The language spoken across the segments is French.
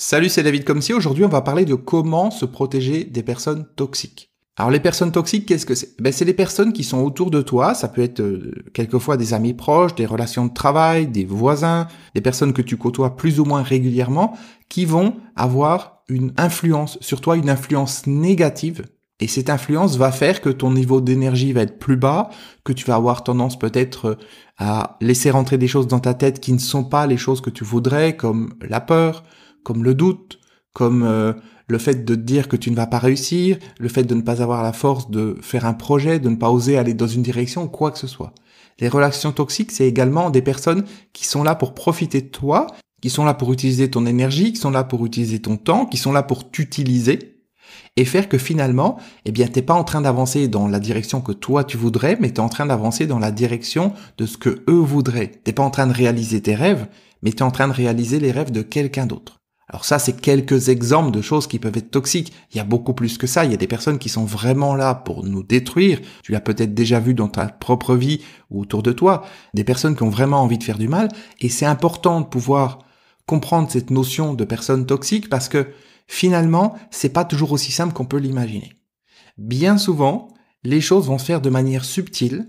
Salut, c'est David Comsi. Aujourd'hui, on va parler de comment se protéger des personnes toxiques. Alors, les personnes toxiques, qu'est-ce que c'est? C'est les personnes qui sont autour de toi. Ça peut être quelquefois des amis proches, des relations de travail, des voisins, des personnes que tu côtoies plus ou moins régulièrement, qui vont avoir une influence sur toi, une influence négative. Et cette influence va faire que ton niveau d'énergie va être plus bas, que tu vas avoir tendance peut-être à laisser rentrer des choses dans ta tête qui ne sont pas les choses que tu voudrais, comme la peur, comme le doute, comme le fait de te dire que tu ne vas pas réussir, le fait de ne pas avoir la force de faire un projet, de ne pas oser aller dans une direction, quoi que ce soit. Les relations toxiques, c'est également des personnes qui sont là pour profiter de toi, qui sont là pour utiliser ton énergie, qui sont là pour utiliser ton temps, qui sont là pour t'utiliser et faire que finalement, t'es pas en train d'avancer dans la direction que toi tu voudrais, mais t'es en train d'avancer dans la direction de ce que eux voudraient. T'es pas en train de réaliser tes rêves, mais t'es en train de réaliser les rêves de quelqu'un d'autre. Alors ça, c'est quelques exemples de choses qui peuvent être toxiques. Il y a beaucoup plus que ça. Il y a des personnes qui sont vraiment là pour nous détruire. Tu l'as peut-être déjà vu dans ta propre vie ou autour de toi. Des personnes qui ont vraiment envie de faire du mal. Et c'est important de pouvoir comprendre cette notion de personnes toxiques parce que finalement, c'est pas toujours aussi simple qu'on peut l'imaginer. Bien souvent, les choses vont se faire de manière subtile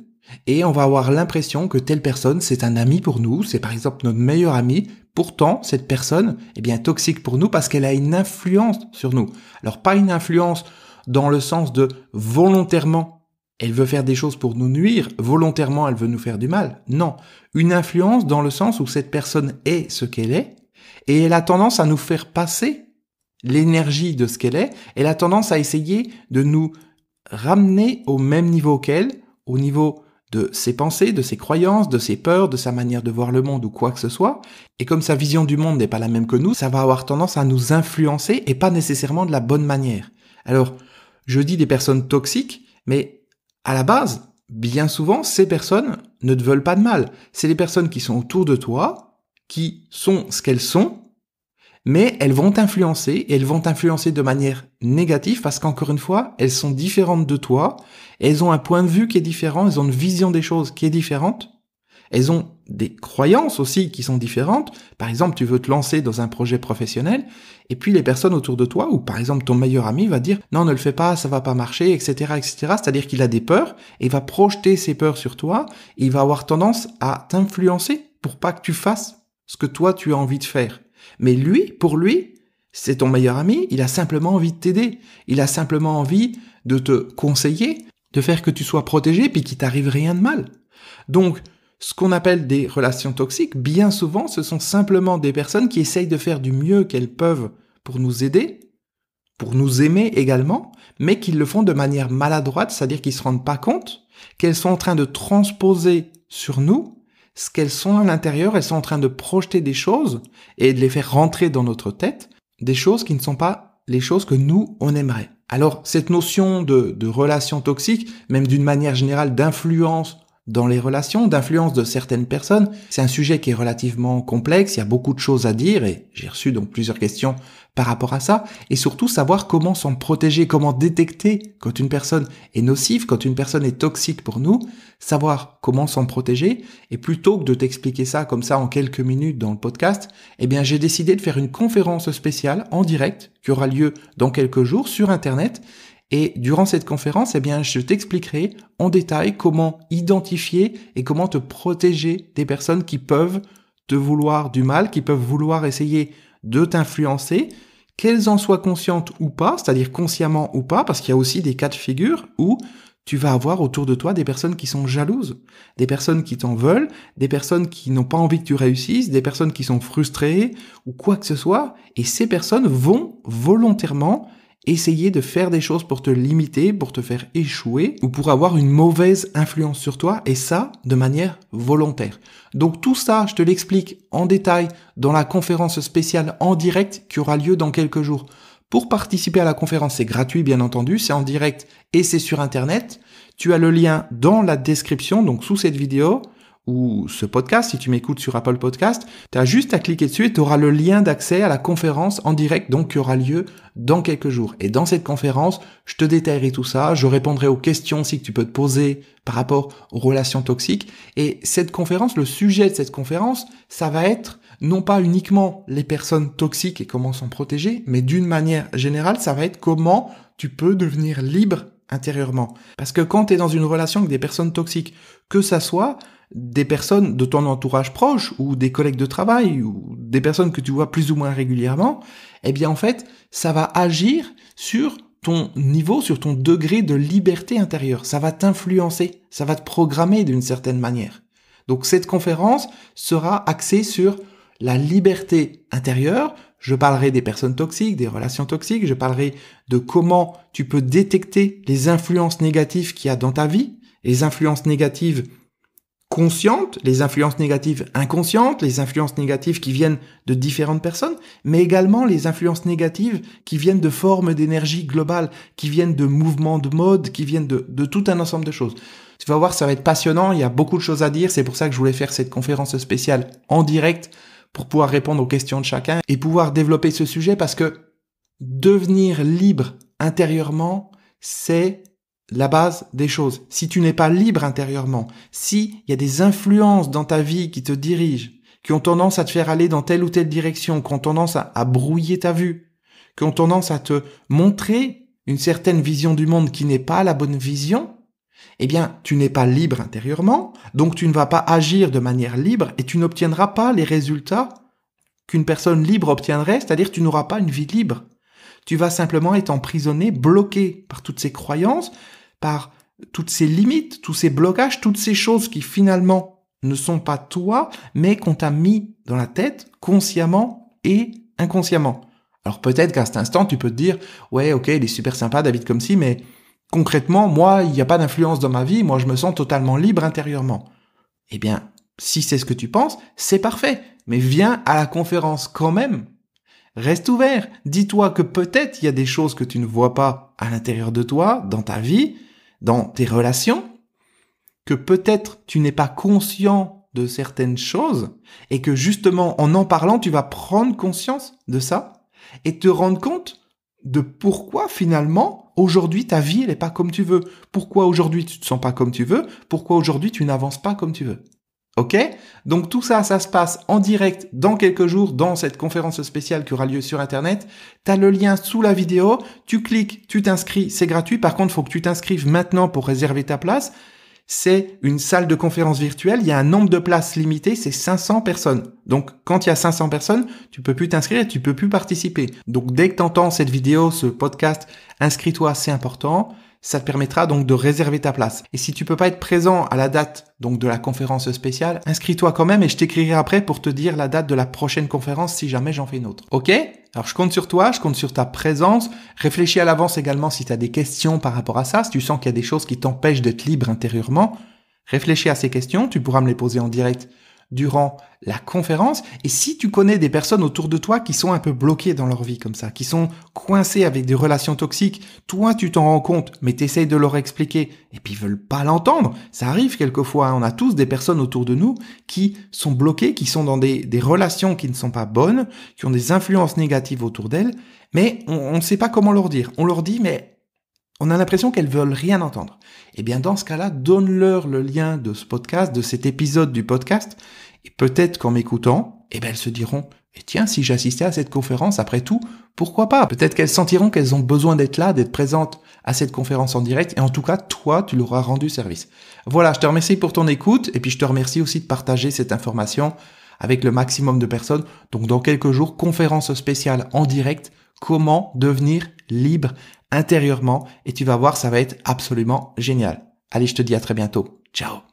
et on va avoir l'impression que telle personne, c'est un ami pour nous, c'est par exemple notre meilleur ami. Pourtant, cette personne est toxique pour nous parce qu'elle a une influence sur nous. Alors, pas une influence dans le sens de volontairement, elle veut faire des choses pour nous nuire, volontairement, elle veut nous faire du mal. Non, une influence dans le sens où cette personne est ce qu'elle est et elle a tendance à nous faire passer l'énergie de ce qu'elle est. Elle a tendance à essayer de nous ramener au même niveau qu'elle, au niveau de ses pensées, de ses croyances, de ses peurs, de sa manière de voir le monde ou quoi que ce soit. Et comme sa vision du monde n'est pas la même que nous, ça va avoir tendance à nous influencer et pas nécessairement de la bonne manière. Alors, je dis des personnes toxiques, mais à la base, bien souvent, ces personnes ne te veulent pas de mal. C'est les personnes qui sont autour de toi, qui sont ce qu'elles sont, mais elles vont t'influencer et elles vont t'influencer de manière négative parce qu'encore une fois, elles sont différentes de toi, elles ont un point de vue qui est différent, elles ont une vision des choses qui est différente, elles ont des croyances aussi qui sont différentes. Par exemple, tu veux te lancer dans un projet professionnel et puis les personnes autour de toi ou par exemple ton meilleur ami va dire « Non, ne le fais pas, ça va pas marcher, etc. etc. » C'est-à-dire qu'il a des peurs et il va projeter ses peurs sur toi et il va avoir tendance à t'influencer pour pas que tu fasses ce que toi tu as envie de faire. Mais lui, pour lui, c'est ton meilleur ami, il a simplement envie de t'aider. Il a simplement envie de te conseiller, de faire que tu sois protégé puis qu'il t'arrive rien de mal. Donc, ce qu'on appelle des relations toxiques, bien souvent, ce sont simplement des personnes qui essayent de faire du mieux qu'elles peuvent pour nous aider, pour nous aimer également, mais qui le font de manière maladroite, c'est-à-dire qu'ils ne se rendent pas compte qu'elles sont en train de transposer sur nous ce qu'elles sont à l'intérieur. Elles sont en train de projeter des choses et de les faire rentrer dans notre tête, des choses qui ne sont pas les choses que nous, on aimerait. Alors, cette notion de relation toxique, même d'une manière générale d'influence dans les relations, d'influence de certaines personnes, c'est un sujet qui est relativement complexe, il y a beaucoup de choses à dire et j'ai reçu donc plusieurs questions par rapport à ça, et surtout savoir comment s'en protéger, comment détecter quand une personne est nocive, quand une personne est toxique pour nous, savoir comment s'en protéger, et plutôt que de t'expliquer ça comme ça en quelques minutes dans le podcast, j'ai décidé de faire une conférence spéciale en direct qui aura lieu dans quelques jours sur Internet. Et durant cette conférence, je t'expliquerai en détail comment identifier et comment te protéger des personnes qui peuvent te vouloir du mal, qui peuvent vouloir essayer de t'influencer, qu'elles en soient conscientes ou pas, c'est-à-dire consciemment ou pas, parce qu'il y a aussi des cas de figure où tu vas avoir autour de toi des personnes qui sont jalouses, des personnes qui t'en veulent, des personnes qui n'ont pas envie que tu réussisses, des personnes qui sont frustrées ou quoi que ce soit, et ces personnes vont volontairement essayer de faire des choses pour te limiter, pour te faire échouer ou pour avoir une mauvaise influence sur toi, et ça de manière volontaire. Donc tout ça, je te l'explique en détail dans la conférence spéciale en direct qui aura lieu dans quelques jours. Pour participer à la conférence, c'est gratuit bien entendu, c'est en direct et c'est sur Internet. Tu as le lien dans la description, donc sous cette vidéo ou ce podcast, si tu m'écoutes sur Apple Podcast, tu as juste à cliquer dessus et tu auras le lien d'accès à la conférence en direct, donc qui aura lieu dans quelques jours. Et dans cette conférence, je te détaillerai tout ça, je répondrai aux questions aussi que tu peux te poser par rapport aux relations toxiques. Et cette conférence, le sujet de cette conférence, ça va être non pas uniquement les personnes toxiques et comment s'en protéger, mais d'une manière générale, ça va être comment tu peux devenir libre intérieurement. Parce que quand tu es dans une relation avec des personnes toxiques, que ça soit des personnes de ton entourage proche ou des collègues de travail ou des personnes que tu vois plus ou moins régulièrement, eh bien en fait, ça va agir sur ton niveau, sur ton degré de liberté intérieure. Ça va t'influencer, ça va te programmer d'une certaine manière. Donc cette conférence sera axée sur la liberté intérieure. Je parlerai des personnes toxiques, des relations toxiques, je parlerai de comment tu peux détecter les influences négatives qu'il y a dans ta vie, les influences négatives conscientes, les influences négatives inconscientes, les influences négatives qui viennent de différentes personnes, mais également les influences négatives qui viennent de formes d'énergie globale, qui viennent de mouvements de mode, qui viennent de tout un ensemble de choses. Tu vas voir, ça va être passionnant, il y a beaucoup de choses à dire, c'est pour ça que je voulais faire cette conférence spéciale en direct pour pouvoir répondre aux questions de chacun et pouvoir développer ce sujet parce que devenir libre intérieurement, c'est la base des choses. Si tu n'es pas libre intérieurement, s'il y a des influences dans ta vie qui te dirigent, qui ont tendance à te faire aller dans telle ou telle direction, qui ont tendance à brouiller ta vue, qui ont tendance à te montrer une certaine vision du monde qui n'est pas la bonne vision, eh bien, tu n'es pas libre intérieurement, donc tu ne vas pas agir de manière libre et tu n'obtiendras pas les résultats qu'une personne libre obtiendrait, c'est-à-dire que tu n'auras pas une vie libre. Tu vas simplement être emprisonné, bloqué par toutes ces croyances, par toutes ces limites, tous ces blocages, toutes ces choses qui finalement ne sont pas toi, mais qu'on t'a mis dans la tête consciemment et inconsciemment. Alors peut-être qu'à cet instant, tu peux te dire « Ouais, ok, il est super sympa David comme si, mais concrètement, moi, il n'y a pas d'influence dans ma vie, moi je me sens totalement libre intérieurement. » Eh bien, si c'est ce que tu penses, c'est parfait, mais viens à la conférence quand même. Reste ouvert, dis-toi que peut-être il y a des choses que tu ne vois pas à l'intérieur de toi, dans ta vie, dans tes relations, que peut-être tu n'es pas conscient de certaines choses et que justement en parlant, tu vas prendre conscience de ça et te rendre compte de pourquoi finalement aujourd'hui ta vie elle est pas comme tu veux, pourquoi aujourd'hui tu te sens pas comme tu veux, pourquoi aujourd'hui tu n'avances pas comme tu veux. Ok ? Donc tout ça, ça se passe en direct dans quelques jours dans cette conférence spéciale qui aura lieu sur Internet. Tu as le lien sous la vidéo, tu cliques, tu t'inscris, c'est gratuit. Par contre, il faut que tu t'inscrives maintenant pour réserver ta place. C'est une salle de conférence virtuelle, il y a un nombre de places limité, c'est 500 personnes. Donc quand il y a 500 personnes, tu peux plus t'inscrire et tu peux plus participer. Donc dès que tu entends cette vidéo, ce podcast, inscris-toi, c'est important. Ça te permettra donc de réserver ta place. Et si tu peux pas être présent à la date donc de la conférence spéciale, inscris-toi quand même et je t'écrirai après pour te dire la date de la prochaine conférence si jamais j'en fais une autre. Ok ? Alors je compte sur toi, je compte sur ta présence. Réfléchis à l'avance également si tu as des questions par rapport à ça, si tu sens qu'il y a des choses qui t'empêchent d'être libre intérieurement. Réfléchis à ces questions, tu pourras me les poser en direct durant la conférence. Et si tu connais des personnes autour de toi qui sont un peu bloquées dans leur vie comme ça, qui sont coincées avec des relations toxiques, toi tu t'en rends compte, mais t'essayes de leur expliquer et puis ils veulent pas l'entendre. Ça arrive quelquefois, hein. On a tous des personnes autour de nous qui sont bloquées, qui sont dans des relations qui ne sont pas bonnes, qui ont des influences négatives autour d'elles, mais on ne sait pas comment leur dire. On leur dit, mais on a l'impression qu'elles veulent rien entendre. Eh bien, dans ce cas-là, donne-leur le lien de ce podcast, de cet épisode du podcast, et peut-être qu'en m'écoutant, eh ben, elles se diront, et tiens, si j'assistais à cette conférence, après tout, pourquoi pas? Peut-être qu'elles sentiront qu'elles ont besoin d'être là, d'être présentes à cette conférence en direct, et en tout cas, toi, tu leur as rendu service. Voilà, je te remercie pour ton écoute, et puis je te remercie aussi de partager cette information avec le maximum de personnes. Donc, dans quelques jours, conférence spéciale en direct, comment devenir libre intérieurement, et tu vas voir, ça va être absolument génial. Allez, je te dis à très bientôt. Ciao.